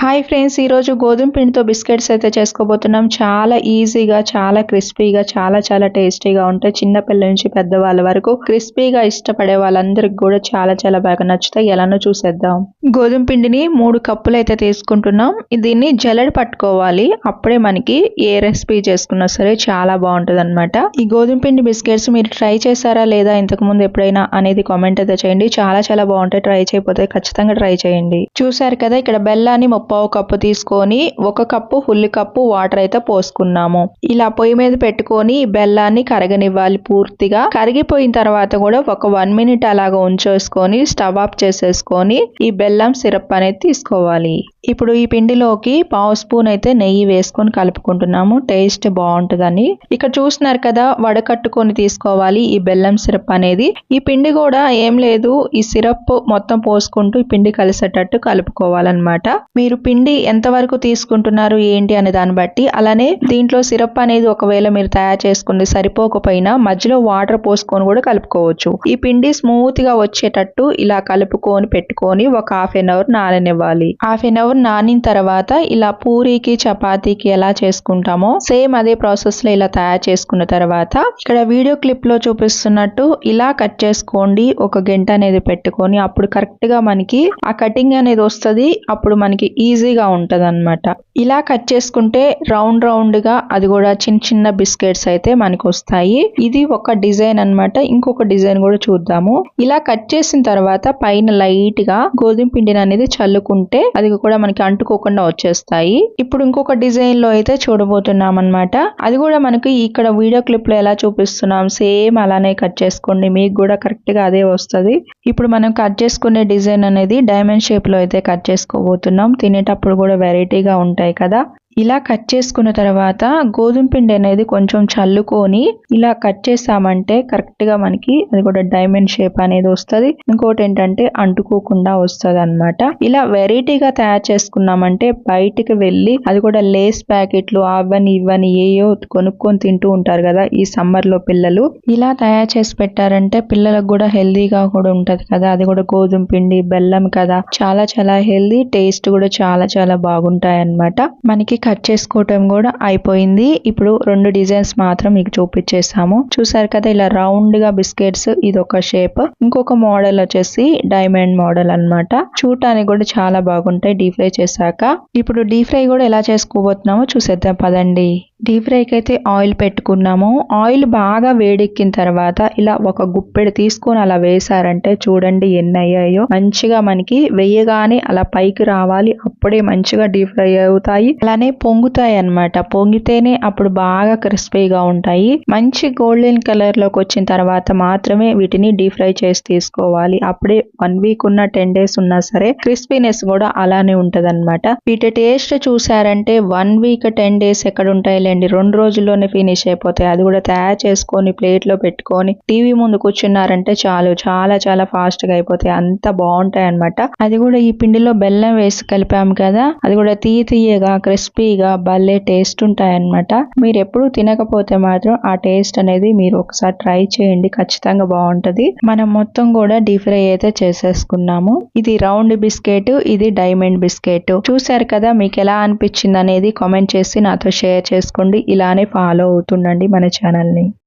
Hi friends, ఈరోజు గోధుమ పిండితో బిస్కెట్స్ అయితే చేసుకోబోతున్నాం. చాలా ఈజీగా, చాలా క్రిస్పీగా, చాలా టేస్టీగా ఉంటాయి. చిన్నపిల్లల నుంచి పెద్దవాళ్ళ వరకు క్రిస్పీగా ఇష్టపడే వాళ్ళందరికి కూడా చాలా బాగా నచ్చుతాయి. ఎలానో చూసేద్దాం. గోధుమ పిండిని 3 కప్పులు అయితే తీసుకుంటున్నాం. దీన్ని జల్లెడ పట్టుకోవాలి. అప్పుడే మనకి ఏ రెసిపీ చేసుకున్నా సరే చాలా బాగుంటుంది అనమాట. ఈ గోధుమ పిండి బిస్కెట్స్ మీరు ట్రై చేశారా లేదా ఇంతకు ముందు ఎప్పుడైనా అనేది కామెంట్ అయితే చేయండి. చాలా బాగుంటాయి. ట్రై చేయకపోతే ఖచ్చితంగా ట్రై చేయండి. చూసారు కదా, ఇక్కడ బెల్లాన్ని 1/2 కప్పు తీసుకొని 1 కప్పు ఫుల్ కప్పు వాటర్ అయితే పోసుకున్నాము. ఇలా పొయ్యి మీద పెట్టుకొని బెల్లాన్ని కరగనివ్వాలి. పూర్తిగా కరిగిపోయిన తర్వాత కూడా ఒక 1 మినిట్ అలాగా ఉంచేసుకొని స్టవ్ ఆఫ్ చేసేసుకొని ఈ బెల్లం సిరప్ అనేది తీసుకోవాలి. ఇప్పుడు ఈ పిండిలోకి 1/2 స్పూన్ అయితే నెయ్యి వేసుకొని కలుపుకుంటున్నాము. టేస్ట్ బాగుంటుందని. ఇక్కడ చూస్తున్నారు కదా, వడకట్టుకొని తీసుకోవాలి ఈ బెల్లం సిరప్ అనేది. ఈ పిండి కూడా ఏం లేదు, ఈ సిరప్ మొత్తం పోసుకుంటూ ఈ పిండి కలిసేటట్టు కలుపుకోవాలన్నమాట. మీరు పిండి ఎంత వరకు తీసుకుంటున్నారు ఏంటి అనే దాన్ని బట్టి, అలానే దీంట్లో సిరప్ అనేది ఒకవేళ మీరు తయారు చేసుకుంది సరిపోకపోయినా మధ్యలో వాటర్ పోసుకొని కూడా కలుపుకోవచ్చు. ఈ పిండి స్మూత్ గా వచ్చేటట్టు ఇలా కలుపుకొని పెట్టుకొని ఒక 1/2 అవర్ నాననివ్వాలి. 1/2 అవర్ నానిన తర్వాత ఇలా పూరీకి చపాతీకి ఎలా చేసుకుంటామో సేమ్ అదే ప్రాసెస్ లో ఇలా తయారు చేసుకున్న తర్వాత ఇక్కడ వీడియో క్లిప్ లో చూపిస్తున్నట్టు ఇలా కట్ చేసుకోండి. ఒక గంట అనేది పెట్టుకొని అప్పుడు కరెక్ట్ గా మనకి ఆ కటింగ్ అనేది వస్తుంది. అప్పుడు మనకి ఈజీగా ఉంటది అన్నమాట. ఇలా కట్ చేసుకుంటే రౌండ్ గా అది కూడా చిన్న బిస్కెట్స్ అయితే మనకి వస్తాయి. ఇది ఒక డిజైన్ అన్నమాట. ఇంకొక డిజైన్ కూడా చూద్దాము. ఇలా కట్ చేసిన తర్వాత పైన లైట్ గా గోధుమ పిండిని అనేది చల్లుకుంటే అది కూడా మనకి అంటుకోకుండా వచ్చేస్తాయి. ఇప్పుడు ఇంకొక డిజైన్ లో అయితే చూడబోతున్నాం అన్నమాట. అది కూడా మనకి ఇక్కడ వీడియో క్లిప్ లో ఎలా చూపిస్తున్నాం సేమ్ అలానే కట్ చేసుకోండి. మీకు కూడా కరెక్ట్ గా అదే వస్తుంది. ఇప్పుడు మనం కట్ చేసుకునే డిజైన్ అనేది డైమండ్ షేప్ లో అయితే కట్ చేసుకోబోతున్నాం. తినేటప్పుడు కూడా వెరైటీగా ఉంటాయి కదా. ఇలా కట్ చేసుకున్న తర్వాత గోధుమ పిండి అనేది కొంచెం చల్లుకొని ఇలా కట్ చేసామంటే కరెక్ట్ గా మనకి అది కూడా డైమండ్ షేప్ అనేది వస్తుంది. ఇంకోటి ఏంటంటే అంటుకోకుండా వస్తుంది అన్నమాట. ఇలా వెరైటీగా తయారు చేసుకున్నామంటే బయటికి వెళ్ళి అది కూడా లేస్ ప్యాకెట్లు అవని ఇవని ఏయో కొనుక్కొని తింటూ ఉంటారు కదా ఈ సమ్మర్ లో పిల్లలు. ఇలా తయారు చేసి పెట్టారంటే పిల్లలకు కూడా హెల్దీగా కూడా ఉంటది కదా. అది కూడా గోధుమ పిండి బెల్లం కదా, చాలా హెల్దీ. టేస్ట్ కూడా చాలా బాగుంటాయి అన్నమాట. మనకి కట్ చేసుకోవటం కూడా అయిపోయింది. ఇప్పుడు 2 డిజైన్స్ మాత్రం మీకు చూపించేసాము. చూసారు కదా, ఇలా రౌండ్ గా బిస్కెట్స్ ఇది ఒక షేప్. ఇంకొక మోడల్ వచ్చేసి డైమండ్ మోడల్ అన్నమాట. చూడటానికి కూడా చాలా బాగుంటాయి డీప్ ఫ్రై చేశాక. ఇప్పుడు డీప్ ఫ్రై కూడా ఎలా చేసుకోబోతున్నామో చూసేద్దాం పదండి. డీప్ ఫ్రైకి అయితే ఆయిల్ పెట్టుకున్నాము. ఆయిల్ బాగా వేడెక్కిన తర్వాత ఇలా ఒక గుప్పెడు తీసుకొని అలా వేసారంటే చూడండి ఎన్ని అయ్యాయో. మంచిగా మనకి వేయగానే అలా పైకి రావాలి. అప్పుడే మంచిగా డీప్ ఫ్రై అవుతాయి. అలానే పొంగుతాయి అన్నమాట. పొంగితేనే అప్పుడు బాగా క్రిస్పీగా ఉంటాయి. మంచి గోల్డెన్ కలర్ లోకి వచ్చిన తర్వాత మాత్రమే వీటిని డీప్ ఫ్రై చేసి తీసుకోవాలి. అప్పుడే 1 వీక్ ఉన్న 10 డేస్ ఉన్నా సరే క్రిస్పీనెస్ కూడా అలానే ఉంటది అన్నమాట. వీటి టేస్ట్ చూసారంటే 1 వీక్ 10 డేస్ ఎక్కడ ఉంటాయి, 2 రోజుల్లోనే ఫినిష్ అయిపోతాయి. అది కూడా తయారు చేసుకొని ప్లేట్ లో పెట్టుకొని టీవీ ముందు కూర్చున్నారంటే చాలు, చాలా ఫాస్ట్ గా అయిపోతాయి. అంత బాగుంటాయి అన్నమాట. అది కూడా ఈ పిండిలో బెల్లం వేసి కలిపాము కదా, అది కూడా తీయగా క్రిస్పీగా భలే టేస్ట్ ఉంటాయి అన్నమాట. మీరు ఎప్పుడు తినకపోతే మాత్రం ఆ టేస్ట్ అనేది మీరు ఒకసారి ట్రై చేయండి. ఖచ్చితంగా బాగుంటది. మనం మొత్తం కూడా డీప్ ఫ్రై అయితే చేసేసుకున్నాము. ఇది రౌండ్ బిస్కెట్, ఇది డైమండ్ బిస్కెట్. చూసారు కదా, మీకు ఎలా అనిపించింది అనేది కామెంట్ చేసి నాతో షేర్ చేసుకోండి. ఇలానే ఫాలో అవుతుండండి మన ఛానల్ ని.